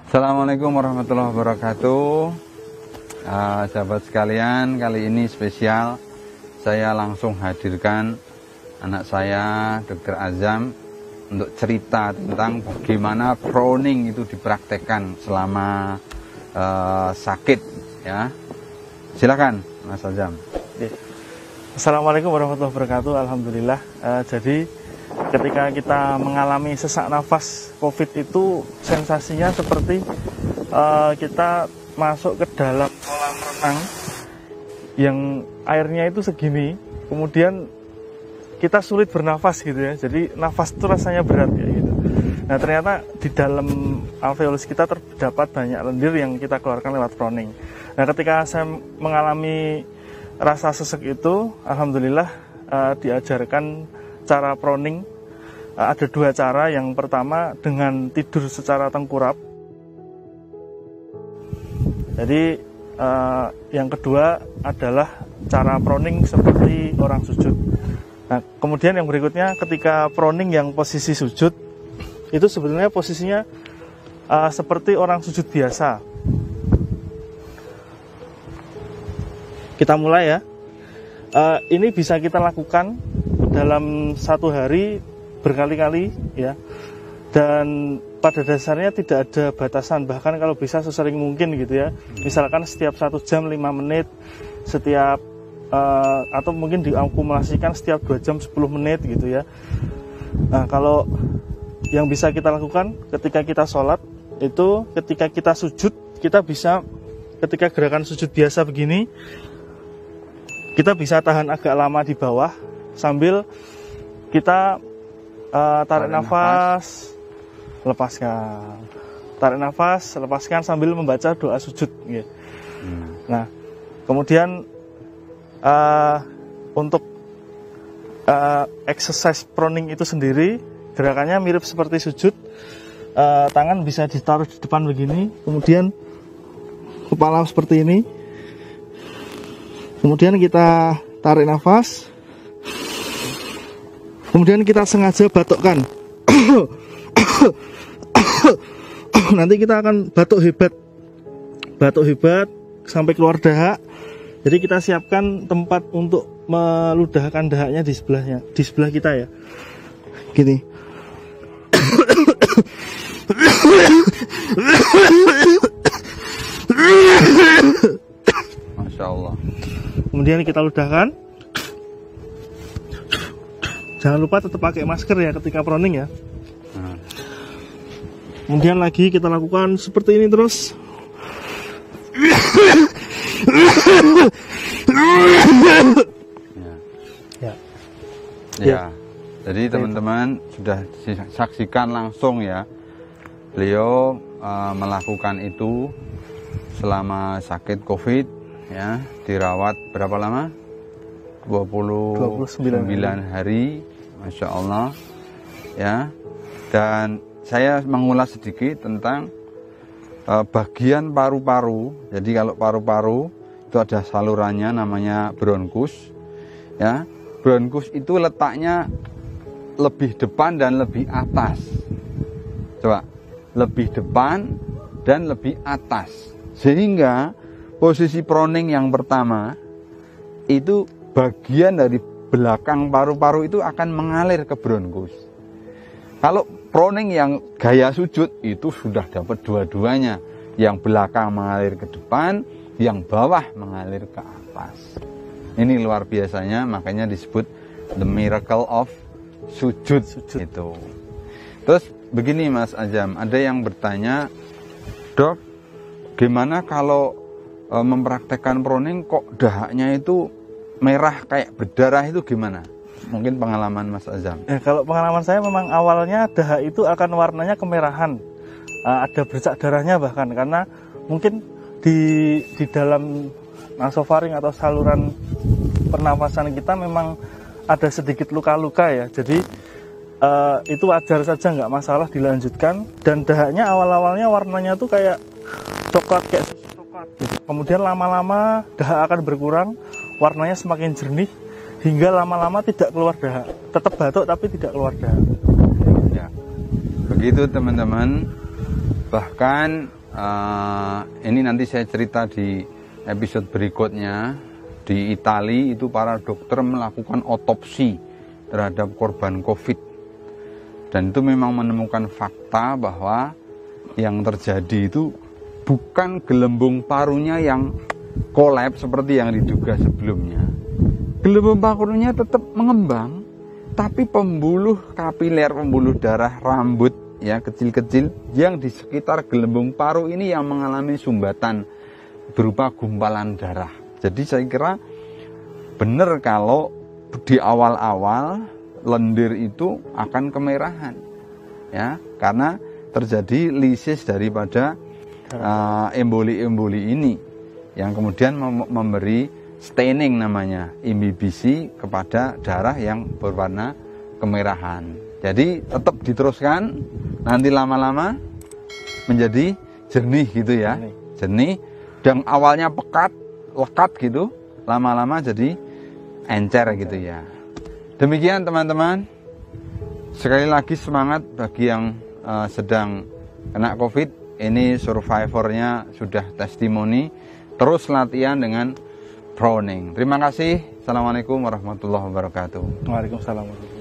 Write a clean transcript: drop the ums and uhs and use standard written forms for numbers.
Assalamualaikum warahmatullahi wabarakatuh. Sahabat sekalian, kali ini spesial. Saya langsung hadirkan anak saya, Dr. Azam, untuk cerita tentang bagaimana proning itu dipraktekkan selama sakit. Ya, silakan, Mas Azam. Assalamualaikum warahmatullahi wabarakatuh. Alhamdulillah. Jadi ketika kita mengalami sesak nafas COVID itu sensasinya seperti kita masuk ke dalam kolam renang yang airnya itu segini, kemudian kita sulit bernafas gitu ya. Jadi nafas itu rasanya berat ya gitu. Nah ternyata di dalam alveolus kita terdapat banyak lendir yang kita keluarkan lewat proning. Nah ketika saya mengalami rasa sesek itu, alhamdulillah diajarkan cara proning. Ada dua cara. Yang pertama dengan tidur secara tengkurap. Jadi yang kedua adalah cara proning seperti orang sujud. Nah, kemudian yang berikutnya ketika proning yang posisi sujud itu sebenarnya posisinya seperti orang sujud biasa. Kita mulai ya. Ini bisa kita lakukan dalam satu hari berkali-kali ya. Dan pada dasarnya tidak ada batasan, bahkan kalau bisa sesering mungkin gitu ya. Misalkan setiap 1 jam 5 menit, setiap atau mungkin diakumulasikan setiap 2 jam 10 menit gitu ya. Nah, kalau yang bisa kita lakukan ketika kita sholat itu ketika kita sujud, kita bisa ketika gerakan sujud biasa begini, kita bisa tahan agak lama di bawah sambil kita tarik nafas, lepaskan. Tarik nafas, lepaskan sambil membaca doa sujud. Nah, kemudian untuk exercise proning itu sendiri, gerakannya mirip seperti sujud. Tangan bisa ditaruh di depan begini, kemudian kepala seperti ini. Kemudian kita tarik nafas. Kemudian kita sengaja batukkan. Nanti kita akan batuk hebat. Batuk hebat sampai keluar dahak. Jadi kita siapkan tempat untuk meludahkan dahaknya di sebelahnya, di sebelah kita ya. Gini. Masya Allah. Kemudian kita ludahkan. Jangan lupa tetap pakai masker ya ketika proning ya. Kemudian lagi kita lakukan seperti ini terus. Ya. Jadi teman-teman sudah saksikan langsung ya. Beliau melakukan itu selama sakit COVID ya, dirawat berapa lama? 29 hari. Masya Allah ya. Dan saya mengulas sedikit tentang bagian paru-paru. Jadi kalau paru-paru itu ada salurannya namanya bronkus ya. Bronkus itu letaknya lebih depan dan lebih atas. Coba, lebih depan dan lebih atas. Sehingga posisi proning yang pertama itu bagian dari belakang paru-paru itu akan mengalir ke bronkus. Kalau proning yang gaya sujud itu sudah dapat dua-duanya. Yang belakang mengalir ke depan, yang bawah mengalir ke atas. Ini luar biasanya, makanya disebut the miracle of sujud itu. Terus begini Mas Azam, ada yang bertanya, Dok, gimana kalau mempraktekkan proning kok dahaknya itu merah kayak berdarah, itu gimana? Mungkin pengalaman Mas Azam. Kalau pengalaman saya memang awalnya dahak itu akan warnanya kemerahan, ada bercak darahnya bahkan, karena mungkin di dalam nasofaring atau saluran pernafasan kita memang ada sedikit luka-luka ya. Jadi itu wajar saja, nggak masalah dilanjutkan. Dan dahaknya awal-awalnya warnanya tuh kayak coklat, kayak susu coklat gitu. Kemudian lama-lama dahak akan berkurang, warnanya semakin jernih hingga lama-lama tidak keluar dahak. Tetap batuk tapi tidak keluar dahak. Ya. Begitu teman-teman. Bahkan ini nanti saya cerita di episode berikutnya. Di Italia itu para dokter melakukan otopsi terhadap korban COVID. Dan itu memang menemukan fakta bahwa yang terjadi itu bukan gelembung parunya yang kolaps seperti yang diduga sebelumnya. Gelembung parunya tetap mengembang, tapi pembuluh kapiler, pembuluh darah rambut ya kecil-kecil yang di sekitar gelembung paru ini yang mengalami sumbatan berupa gumpalan darah. Jadi saya kira benar kalau di awal-awal lendir itu akan kemerahan, ya, karena terjadi lisis daripada emboli-emboli ini, yang kemudian memberi staining namanya, imbibisi kepada darah yang berwarna kemerahan. Jadi tetap diteruskan, nanti lama-lama menjadi jernih gitu ya, jernih, yang awalnya pekat, lekat gitu, lama-lama jadi encer gitu ya. Demikian teman-teman, sekali lagi semangat bagi yang sedang kena COVID. Ini survivornya sudah testimoni, terus latihan dengan proning. Terima kasih. Assalamualaikum warahmatullahi wabarakatuh. Waalaikumsalam.